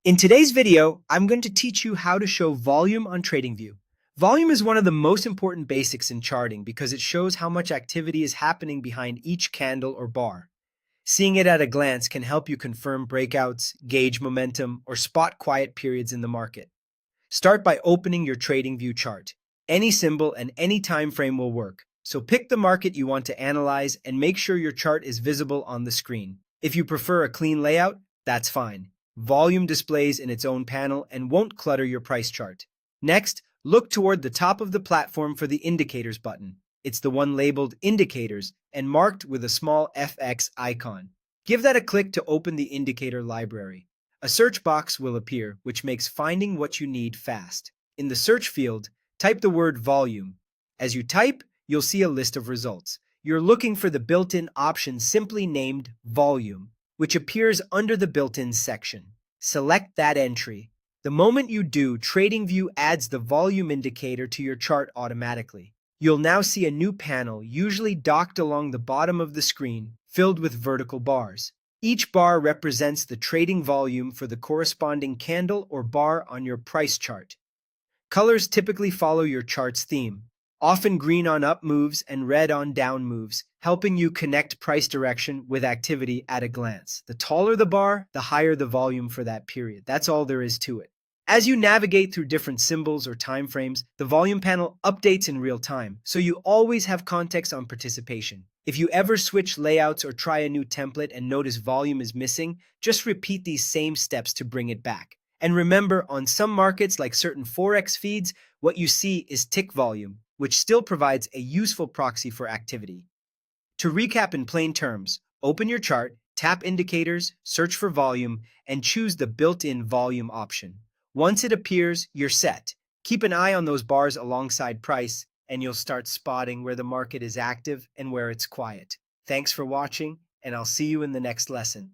In today's video, I'm going to teach you how to show volume on TradingView. Volume is one of the most important basics in charting because it shows how much activity is happening behind each candle or bar. Seeing it at a glance can help you confirm breakouts, gauge momentum, or spot quiet periods in the market. Start by opening your TradingView chart. Any symbol and any time frame will work, so pick the market you want to analyze and make sure your chart is visible on the screen. If you prefer a clean layout, that's fine. Volume displays in its own panel and won't clutter your price chart. Next, look toward the top of the platform for the Indicators button. It's the one labeled Indicators and marked with a small FX icon. Give that a click to open the indicator library. A search box will appear, which makes finding what you need fast. In the search field, type the word volume. As you type, you'll see a list of results. You're looking for the built-in option simply named volume, which appears under the built-in section. Select that entry. The moment you do, TradingView adds the volume indicator to your chart automatically. You'll now see a new panel, usually docked along the bottom of the screen, filled with vertical bars. Each bar represents the trading volume for the corresponding candle or bar on your price chart. Colors typically follow your chart's theme, often green on up moves and red on down moves, helping you connect price direction with activity at a glance. The taller the bar, the higher the volume for that period. That's all there is to it. As you navigate through different symbols or time frames, the volume panel updates in real time, so you always have context on participation. If you ever switch layouts or try a new template and notice volume is missing, just repeat these same steps to bring it back. And remember, on some markets like certain Forex feeds, what you see is tick volume, which still provides a useful proxy for activity. To recap in plain terms, open your chart, tap indicators, search for volume, and choose the built-in volume option. Once it appears, you're set. Keep an eye on those bars alongside price, and you'll start spotting where the market is active and where it's quiet. Thanks for watching, and I'll see you in the next lesson.